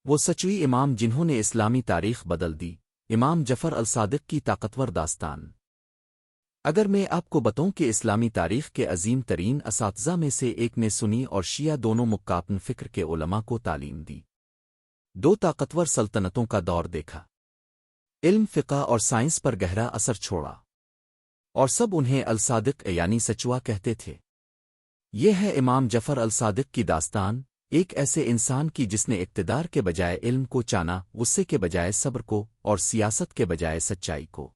وہ سچوی امام جنہوں نے اسلامی تاریخ بدل دی، امام جعفر الصادق کی طاقتور داستان۔ اگر میں آپ کو بتاؤں کہ اسلامی تاریخ کے عظیم ترین اساتذہ میں سے ایک نے سنی اور شیعہ دونوں مقابل فکر کے علماء کو تعلیم دی، دو طاقتور سلطنتوں کا دور دیکھا، علم، فقہ اور سائنس پر گہرا اثر چھوڑا، اور سب انہیں الصادق یعنی سچوا کہتے تھے۔ یہ ہے امام جعفر الصادق کی داستان، ایک ایسے انسان کی جس نے اقتدار کے بجائے علم کو چانا، غصے کے بجائے صبر کو، اور سیاست کے بجائے سچائی کو۔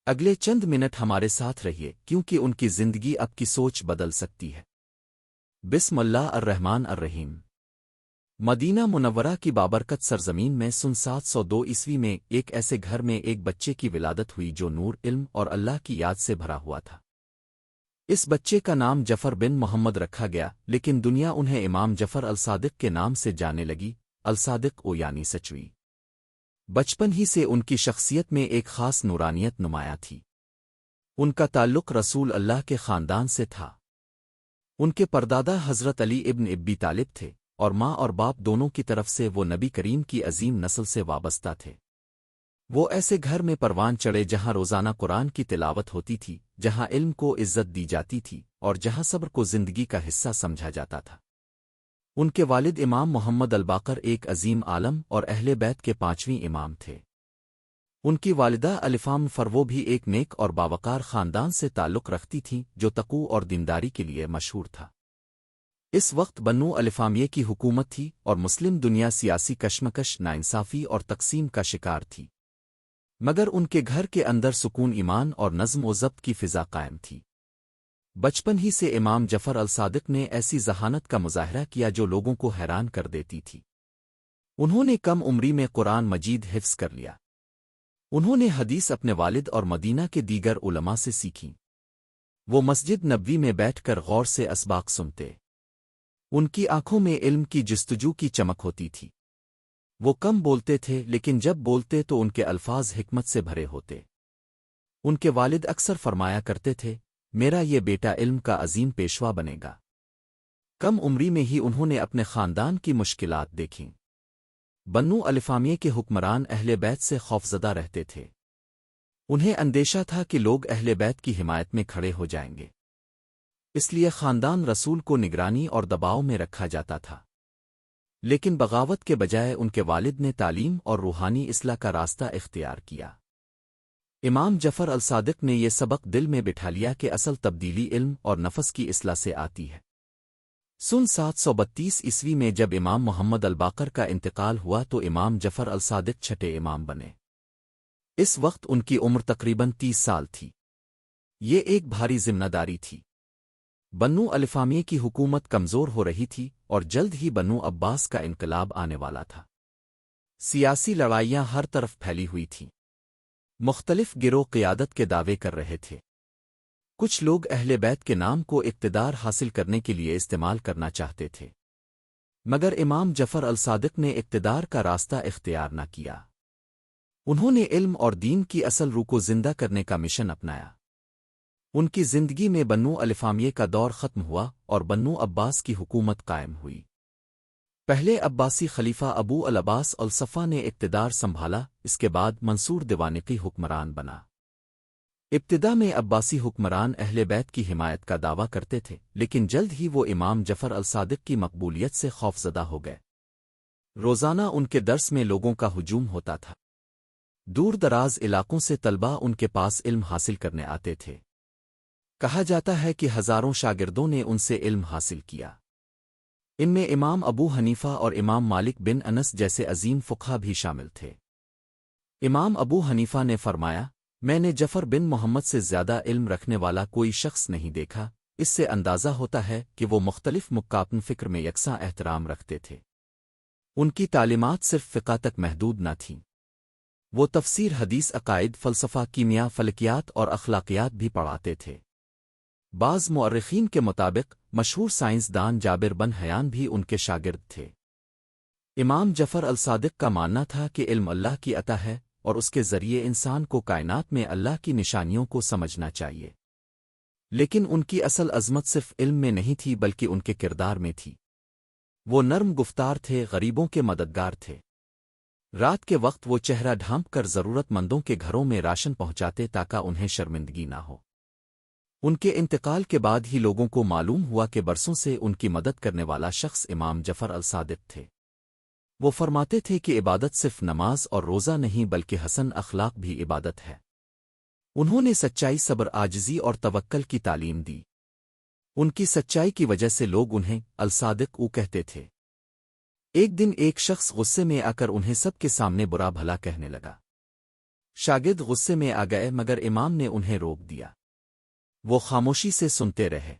اگلے چند منٹ ہمارے ساتھ رہیے کیونکہ ان کی زندگی اب کی سوچ بدل سکتی ہے۔ بسم اللہ الرحمن الرحیم۔ مدینہ منورہ کی بابرکت سرزمین میں سن 702 عیسوی میں ایک ایسے گھر میں ایک بچے کی ولادت ہوئی جو نور، علم اور اللہ کی یاد سے بھرا ہوا تھا۔ اس بچے کا نام جعفر بن محمد رکھا گیا، لیکن دنیا انہیں امام جعفر الصادق کے نام سے جانے لگی، الصادق یعنی سچوی۔ بچپن ہی سے ان کی شخصیت میں ایک خاص نورانیت نمایاں تھی۔ ان کا تعلق رسول اللہ کے خاندان سے تھا۔ ان کے پردادا حضرت علی ابن ابی طالب تھے، اور ماں اور باپ دونوں کی طرف سے وہ نبی کریم کی عظیم نسل سے وابستہ تھے۔ وہ ایسے گھر میں پروان چڑھے جہاں روزانہ قرآن کی تلاوت ہوتی تھی، جہاں علم کو عزت دی جاتی تھی، اور جہاں صبر کو زندگی کا حصہ سمجھا جاتا تھا۔ ان کے والد امام محمد الباقر ایک عظیم عالم اور اہل بیت کے 5ویں امام تھے۔ ان کی والدہ الفام فرو بھی ایک نیک اور باوقار خاندان سے تعلق رکھتی تھیں جو تقوی اور دینداری کے لیے مشہور تھا۔ اس وقت بنو الفامیہ کی حکومت تھی اور مسلم دنیا سیاسی کشمکش، ناانصافی اور تقسیم کا شکار تھی، مگر ان کے گھر کے اندر سکون، ایمان اور نظم و ضبط کی فضا قائم تھی۔ بچپن ہی سے امام جعفر الصادق نے ایسی ذہانت کا مظاہرہ کیا جو لوگوں کو حیران کر دیتی تھی۔ انہوں نے کم عمری میں قرآن مجید حفظ کر لیا۔ انہوں نے حدیث اپنے والد اور مدینہ کے دیگر علماء سے سیکھی۔ وہ مسجد نبوی میں بیٹھ کر غور سے اسباق سنتے۔ ان کی آنکھوں میں علم کی جستجو کی چمک ہوتی تھی۔ وہ کم بولتے تھے، لیکن جب بولتے تو ان کے الفاظ حکمت سے بھرے ہوتے۔ ان کے والد اکثر فرمایا کرتے تھے، میرا یہ بیٹا علم کا عظیم پیشوا بنے گا۔ کم عمری میں ہی انہوں نے اپنے خاندان کی مشکلات دیکھیں۔ بنو الفامیہ کے حکمران اہل بیت سے خوفزدہ رہتے تھے۔ انہیں اندیشہ تھا کہ لوگ اہل بیت کی حمایت میں کھڑے ہو جائیں گے، اس لیے خاندان رسول کو نگرانی اور دباؤ میں رکھا جاتا تھا۔ لیکن بغاوت کے بجائے ان کے والد نے تعلیم اور روحانی اصلاح کا راستہ اختیار کیا۔ امام جعفر الصادق نے یہ سبق دل میں بٹھا لیا کہ اصل تبدیلی علم اور نفس کی اصلاح سے آتی ہے۔ سن 732 عیسوی میں جب امام محمد الباقر کا انتقال ہوا تو امام جعفر الصادق چھٹے امام بنے۔ اس وقت ان کی عمر تقریباً 30 سال تھی۔ یہ ایک بھاری ذمہ داری تھی۔ بنو الفامیہ کی حکومت کمزور ہو رہی تھی اور جلد ہی بنو عباس کا انقلاب آنے والا تھا۔ سیاسی لڑائیاں ہر طرف پھیلی ہوئی تھیں۔ مختلف گروہ قیادت کے دعوے کر رہے تھے۔ کچھ لوگ اہل بیت کے نام کو اقتدار حاصل کرنے کے لیے استعمال کرنا چاہتے تھے، مگر امام جعفر الصادق نے اقتدار کا راستہ اختیار نہ کیا۔ انہوں نے علم اور دین کی اصل روح کو زندہ کرنے کا مشن اپنایا۔ ان کی زندگی میں بنو الفامیہ کا دور ختم ہوا اور بنو عباس کی حکومت قائم ہوئی۔ پہلے عباسی خلیفہ ابو العباس الصفا نے اقتدار سنبھالا، اس کے بعد منصور دیوانقی حکمران بنا۔ ابتدا میں عباسی حکمران اہل بیت کی حمایت کا دعویٰ کرتے تھے، لیکن جلد ہی وہ امام جعفر الصادق کی مقبولیت سے خوفزدہ ہو گئے۔ روزانہ ان کے درس میں لوگوں کا ہجوم ہوتا تھا۔ دور دراز علاقوں سے طلبہ ان کے پاس علم حاصل کرنے آتے تھے۔ کہا جاتا ہے کہ ہزاروں شاگردوں نے ان سے علم حاصل کیا۔ ان میں امام ابو حنیفہ اور امام مالک بن انس جیسے عظیم فقہا بھی شامل تھے۔ امام ابو حنیفہ نے فرمایا، میں نے جعفر بن محمد سے زیادہ علم رکھنے والا کوئی شخص نہیں دیکھا۔ اس سے اندازہ ہوتا ہے کہ وہ مختلف مقابل فکر میں یکساں احترام رکھتے تھے۔ ان کی تعلیمات صرف فقہ تک محدود نہ تھیں۔ وہ تفسیر، حدیث، عقائد، فلسفہ، کیمیا، فلکیات اور اخلاقیات بھی پڑھاتے تھے۔ بعض مورخین کے مطابق مشہور سائنسدان جابر بن حیان بھی ان کے شاگرد تھے۔ امام جعفر الصادق کا ماننا تھا کہ علم اللہ کی عطا ہے اور اس کے ذریعے انسان کو کائنات میں اللہ کی نشانیوں کو سمجھنا چاہیے۔ لیکن ان کی اصل عظمت صرف علم میں نہیں تھی بلکہ ان کے کردار میں تھی۔ وہ نرم گفتار تھے، غریبوں کے مددگار تھے۔ رات کے وقت وہ چہرہ ڈھانپ کر ضرورت مندوں کے گھروں میں راشن پہنچاتے تاکہ انہیں شرمندگی نہ ہو۔ ان کے انتقال کے بعد ہی لوگوں کو معلوم ہوا کہ برسوں سے ان کی مدد کرنے والا شخص امام جعفر الصادق تھے۔ وہ فرماتے تھے کہ عبادت صرف نماز اور روزہ نہیں بلکہ حسن اخلاق بھی عبادت ہے۔ انہوں نے سچائی، صبر، عاجزی اور توکل کی تعلیم دی۔ ان کی سچائی کی وجہ سے لوگ انہیں الصادق کہتے تھے۔ ایک دن ایک شخص غصے میں آ کر انہیں سب کے سامنے برا بھلا کہنے لگا۔ شاگرد غصے میں آ گئے مگر امام نے انہیں روک دیا۔ وہ خاموشی سے سنتے رہے۔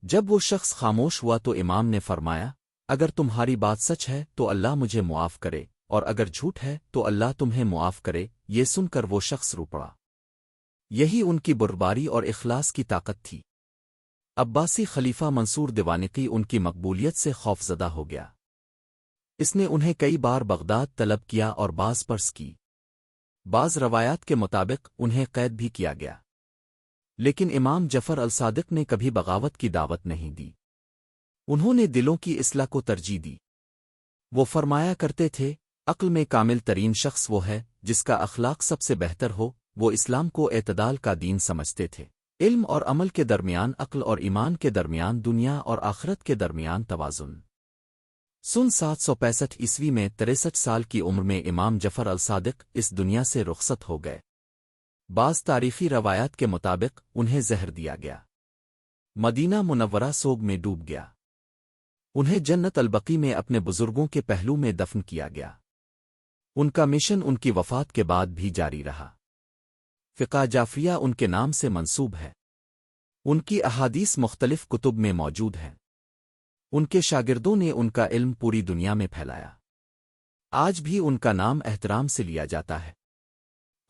جب وہ شخص خاموش ہوا تو امام نے فرمایا، اگر تمہاری بات سچ ہے تو اللہ مجھے معاف کرے، اور اگر جھوٹ ہے تو اللہ تمہیں معاف کرے۔ یہ سن کر وہ شخص رو پڑا۔ یہی ان کی برباری اور اخلاص کی طاقت تھی۔ عباسی خلیفہ منصور دیوانقی ان کی مقبولیت سے خوفزدہ ہو گیا۔ اس نے انہیں کئی بار بغداد طلب کیا اور بعض پرس کی۔ بعض روایات کے مطابق انہیں قید بھی کیا گیا۔ لیکن امام جعفر الصادق نے کبھی بغاوت کی دعوت نہیں دی۔ انہوں نے دلوں کی اصلاح کو ترجیح دی۔ وہ فرمایا کرتے تھے، عقل میں کامل ترین شخص وہ ہے جس کا اخلاق سب سے بہتر ہو۔ وہ اسلام کو اعتدال کا دین سمجھتے تھے۔ علم اور عمل کے درمیان عقل اور ایمان کے درمیان دنیا اور آخرت کے درمیان توازن۔ سن 765 عیسوی میں 63 سال کی عمر میں امام جعفر الصادق اس دنیا سے رخصت ہو گئے۔ بعض تاریخی روایات کے مطابق انہیں زہر دیا گیا۔ مدینہ منورہ سوگ میں ڈوب گیا۔ انہیں جنت البقیع میں اپنے بزرگوں کے پہلو میں دفن کیا گیا۔ ان کا مشن ان کی وفات کے بعد بھی جاری رہا۔ فقہ جعفریہ ان کے نام سے منسوب ہے۔ ان کی احادیث مختلف کتب میں موجود ہیں۔ ان کے شاگردوں نے ان کا علم پوری دنیا میں پھیلایا۔ آج بھی ان کا نام احترام سے لیا جاتا ہے۔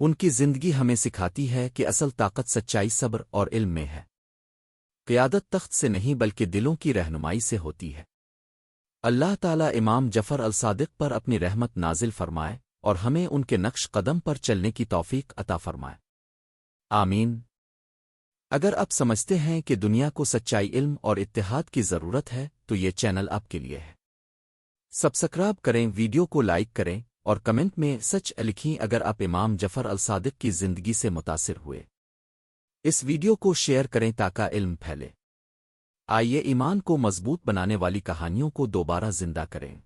ان کی زندگی ہمیں سکھاتی ہے کہ اصل طاقت سچائی، صبر اور علم میں ہے۔ قیادت تخت سے نہیں بلکہ دلوں کی رہنمائی سے ہوتی ہے۔ اللہ تعالیٰ امام جعفر الصادق پر اپنی رحمت نازل فرمائے اور ہمیں ان کے نقش قدم پر چلنے کی توفیق عطا فرمائے۔ آمین۔ اگر آپ سمجھتے ہیں کہ دنیا کو سچائی، علم اور اتحاد کی ضرورت ہے تو یہ چینل آپ کے لیے ہے۔ سبسکرائب کریں، ویڈیو کو لائک کریں اور کمنٹ میں سچ لکھیں اگر آپ امام جعفر الصادق کی زندگی سے متاثر ہوئے۔ اس ویڈیو کو شیئر کریں تاکہ علم پھیلے۔ آئیے ایمان کو مضبوط بنانے والی کہانیوں کو دوبارہ زندہ کریں۔